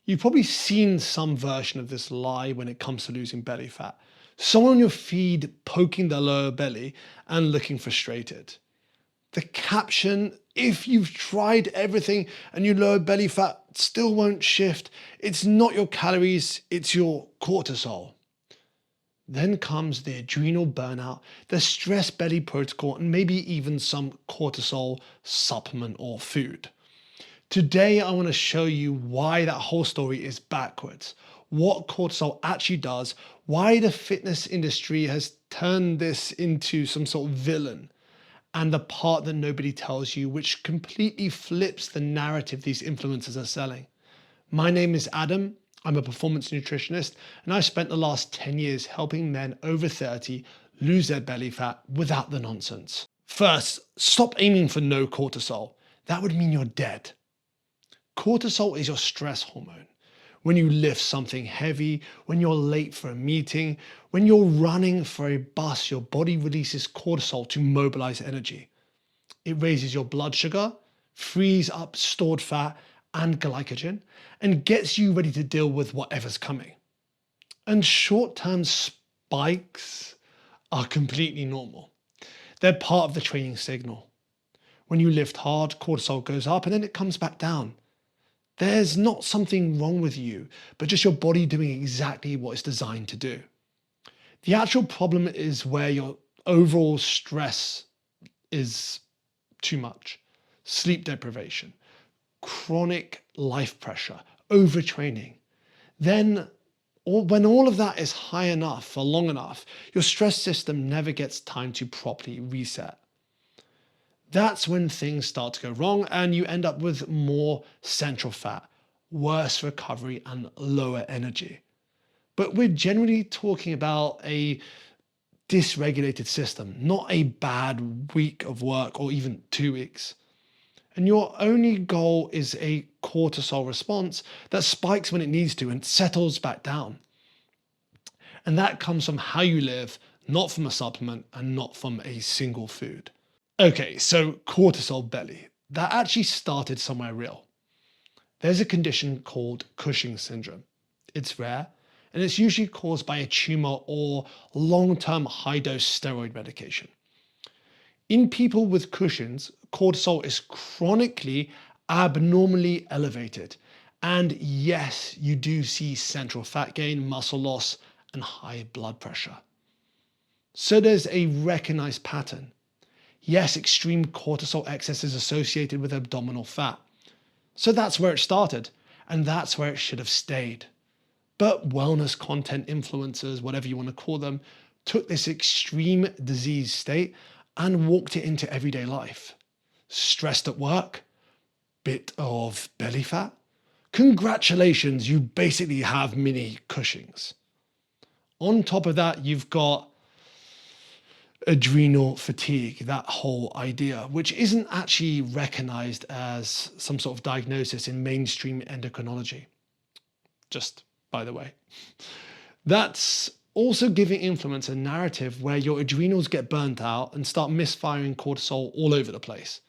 You've probably seen some version of this lie when it comes to losing belly fat. Someone on your feed poking their lower belly and looking frustrated. The caption, if you've tried everything and your lower belly fat still won't shift, it's not your calories, it's your cortisol. Then comes the adrenal burnout, the stress belly protocol, and maybe even some cortisol supplement or food. Today, I want to show you why that whole story is backwards, what cortisol actually does, why the fitness industry has turned this into some sort of villain, and the part that nobody tells you, which completely flips the narrative these influencers are selling. My name is Adam. I'm a performance nutritionist, and I've spent the last 10 years helping men over 30 lose their belly fat without the nonsense. First, stop aiming for no cortisol. That would mean you're dead. Cortisol is your stress hormone. When you lift something heavy, when you're late for a meeting, when you're running for a bus, your body releases cortisol to mobilize energy. It raises your blood sugar, frees up stored fat and glycogen, and gets you ready to deal with whatever's coming. And short-term spikes are completely normal. They're part of the training signal. When you lift hard, cortisol goes up and then it comes back down. There's not something wrong with you, but just your body doing exactly what it's designed to do. The actual problem is where your overall stress is too much. Sleep deprivation, chronic life pressure, overtraining. Then when all of that is high enough for long enough, your stress system never gets time to properly reset. That's when things start to go wrong and you end up with more central fat, worse recovery and lower energy. But we're generally talking about a dysregulated system, not a bad week of work or even 2 weeks. And your only goal is a cortisol response that spikes when it needs to and settles back down. And that comes from how you live, not from a supplement and not from a single food. Okay, so cortisol belly, that actually started somewhere real. There's a condition called Cushing's syndrome. It's rare, and it's usually caused by a tumor or long-term high-dose steroid medication. In people with Cushing's, cortisol is chronically abnormally elevated. And yes, you do see central fat gain, muscle loss, and high blood pressure. So there's a recognized pattern. Yes, extreme cortisol excess is associated with abdominal fat. So that's where it started, and that's where it should have stayed. But wellness content influencers, whatever you want to call them, took this extreme disease state and walked it into everyday life. Stressed at work? Bit of belly fat? Congratulations, you basically have mini Cushing's. On top of that, you've got adrenal fatigue, that whole idea, which isn't actually recognized as some sort of diagnosis in mainstream endocrinology. Just by the way. That's also giving influence a narrative where your adrenals get burnt out and start misfiring cortisol all over the place.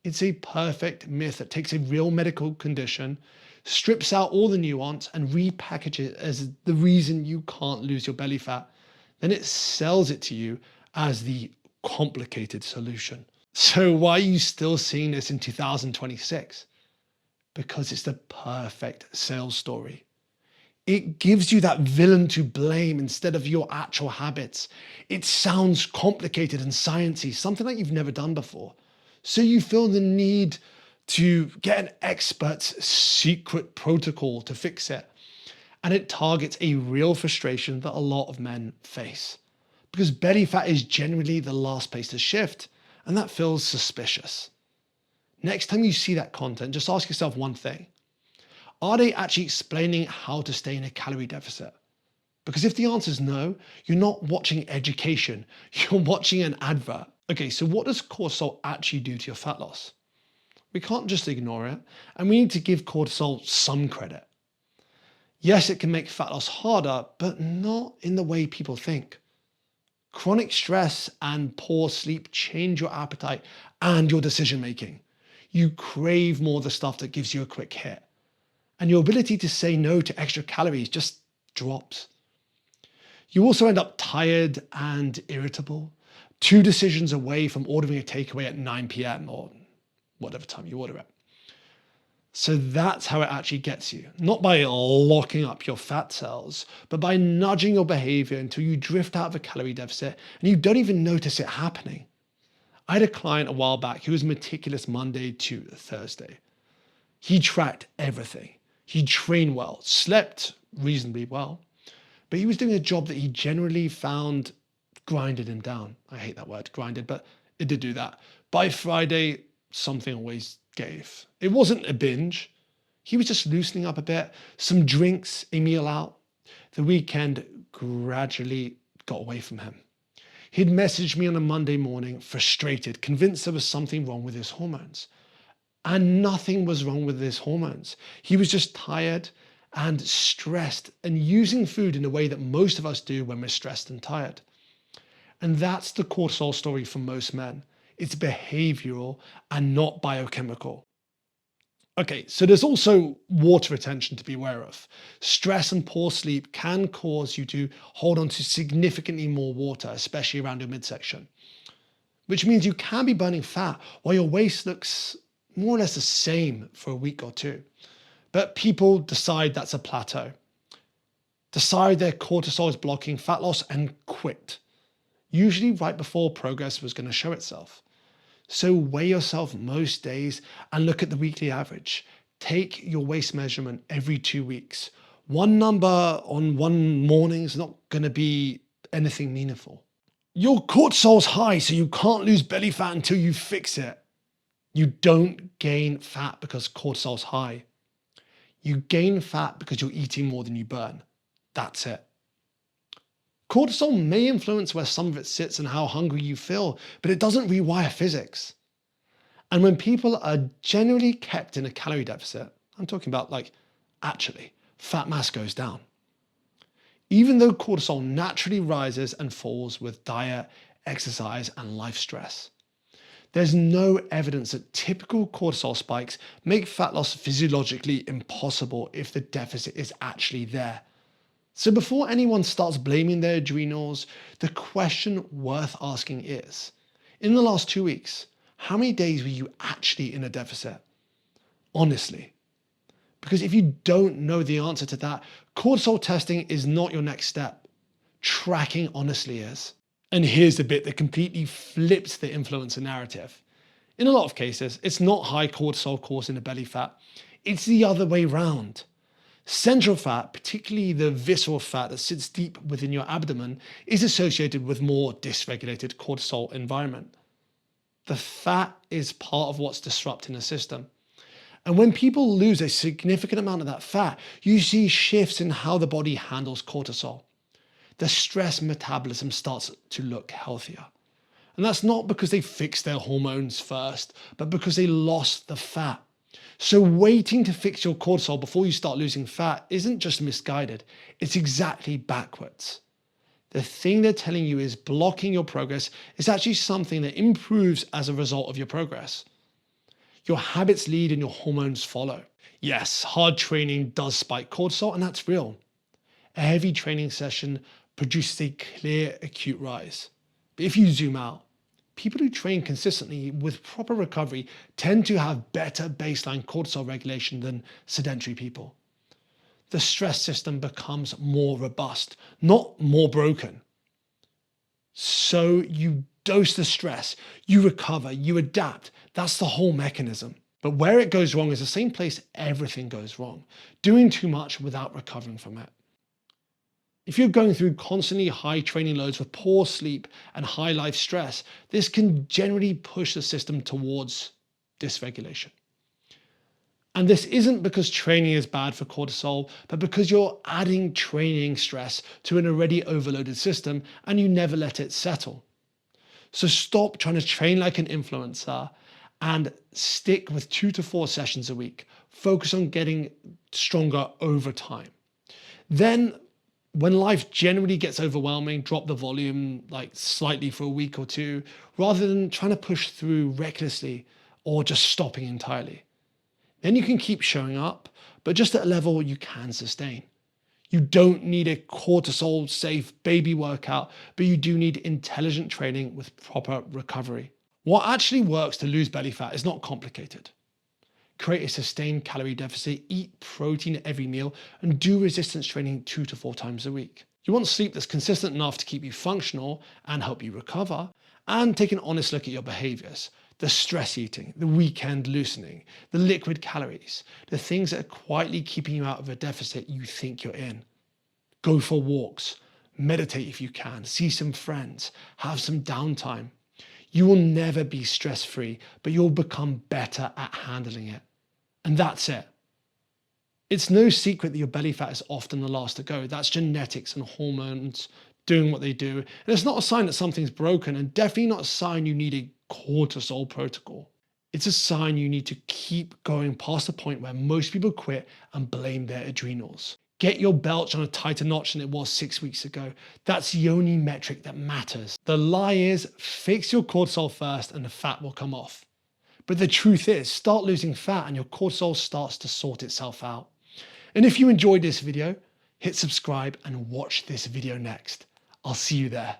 It's a perfect myth that takes a real medical condition, strips out all the nuance and repackages it as the reason you can't lose your belly fat. Then it sells it to you as the complicated solution. So why are you still seeing this in 2026? Because it's the perfect sales story. It gives you that villain to blame instead of your actual habits. It sounds complicated and sciencey, something that you've never done before. So you feel the need to get an expert's secret protocol to fix it. And it targets a real frustration that a lot of men face. Because belly fat is generally the last place to shift, and that feels suspicious. Next time you see that content, just ask yourself one thing. Are they actually explaining how to stay in a calorie deficit? Because if the answer is no, you're not watching education, you're watching an advert. Okay, so what does cortisol actually do to your fat loss? We can't just ignore it, and we need to give cortisol some credit. Yes, it can make fat loss harder, but not in the way people think. Chronic stress and poor sleep change your appetite and your decision making. You crave more of the stuff that gives you a quick hit. and your ability to say no to extra calories just drops. You also end up tired and irritable, 2 decisions away from ordering a takeaway at 9 p.m. or whatever time you order it. So that's how it actually gets you, not by locking up your fat cells, but by nudging your behavior until you drift out of a calorie deficit and you don't even notice it happening. I had a client a while back who was meticulous Monday to Thursday. He tracked everything. He trained well, slept reasonably well, but he was doing a job that he generally found grinded him down. I hate that word, grinded, but it did do that. By Friday, something always gave. It wasn't a binge. He was just loosening up a bit, some drinks, a meal out. The weekend gradually got away from him. He'd messaged me on a Monday morning, frustrated, convinced there was something wrong with his hormones. And nothing was wrong with his hormones. He was just tired and stressed and using food in a way that most of us do when we're stressed and tired. And that's the cortisol story for most men. It's behavioral and not biochemical. Okay, so there's also water retention to be aware of. Stress and poor sleep can cause you to hold on to significantly more water, especially around your midsection, which means you can be burning fat while your waist looks more or less the same for a week or two. But people decide that's a plateau, decide their cortisol is blocking fat loss and quit, usually right before progress was going to show itself. So weigh yourself most days and look at the weekly average. Take your waist measurement every 2 weeks. One number on one morning is not going to be anything meaningful. Your cortisol's high, so you can't lose belly fat until you fix it. You don't gain fat because cortisol's high. You gain fat because you're eating more than you burn. That's it. Cortisol may influence where some of it sits and how hungry you feel, but it doesn't rewire physics. And when people are generally kept in a calorie deficit, I'm talking about actually, fat mass goes down. Even though cortisol naturally rises and falls with diet, exercise, and life stress. There's no evidence that typical cortisol spikes make fat loss physiologically impossible if the deficit is actually there. So before anyone starts blaming their adrenals, the question worth asking is, in the last 2 weeks, how many days were you actually in a deficit? Honestly. Because if you don't know the answer to that, cortisol testing is not your next step. Tracking honestly is. And here's the bit that completely flips the influencer narrative. In a lot of cases, it's not high cortisol causing the belly fat. It's the other way round. Central fat, particularly the visceral fat that sits deep within your abdomen, is associated with more dysregulated cortisol environment. The fat is part of what's disrupting the system. And when people lose a significant amount of that fat, you see shifts in how the body handles cortisol. The stress metabolism starts to look healthier. And that's not because they fixed their hormones first, but because they lost the fat. So waiting to fix your cortisol before you start losing fat isn't just misguided, it's exactly backwards. The thing they're telling you is blocking your progress is actually something that improves as a result of your progress. Your habits lead and your hormones follow. Yes, hard training does spike cortisol, and that's real. A heavy training session produces a clear acute rise. But if you zoom out, people who train consistently with proper recovery tend to have better baseline cortisol regulation than sedentary people. The stress system becomes more robust, not more broken. So you dose the stress, you recover, you adapt. That's the whole mechanism. But where it goes wrong is the same place everything goes wrong, doing too much without recovering from it. If you're going through constantly high training loads with poor sleep and high life stress, this can generally push the system towards dysregulation. And this isn't because training is bad for cortisol, but because you're adding training stress to an already overloaded system and you never let it settle. So stop trying to train like an influencer and stick with 2 to 4 sessions a week. Focus on getting stronger over time. Then when life generally gets overwhelming, drop the volume slightly for a week or two, rather than trying to push through recklessly or just stopping entirely. Then you can keep showing up, but just at a level you can sustain. You don't need a cortisol safe baby workout, but you do need intelligent training with proper recovery. What actually works to lose belly fat is not complicated. Create a sustained calorie deficit, eat protein at every meal, and do resistance training 2 to 4 times a week. You want sleep that's consistent enough to keep you functional and help you recover, and take an honest look at your behaviors. The stress eating, the weekend loosening, the liquid calories, the things that are quietly keeping you out of a deficit you think you're in. Go for walks, meditate if you can, see some friends, have some downtime. You will never be stress-free, but you'll become better at handling it. And that's it. It's no secret that your belly fat is often the last to go. That's genetics and hormones doing what they do. And it's not a sign that something's broken, and definitely not a sign you need a cortisol protocol. It's a sign you need to keep going past the point where most people quit and blame their adrenals. Get your belch on a tighter notch than it was 6 weeks ago. That's the only metric that matters. The lie is fix your cortisol first and the fat will come off. But the truth is, start losing fat and your cortisol starts to sort itself out. And if you enjoyed this video, hit subscribe and watch this video next. I'll see you there.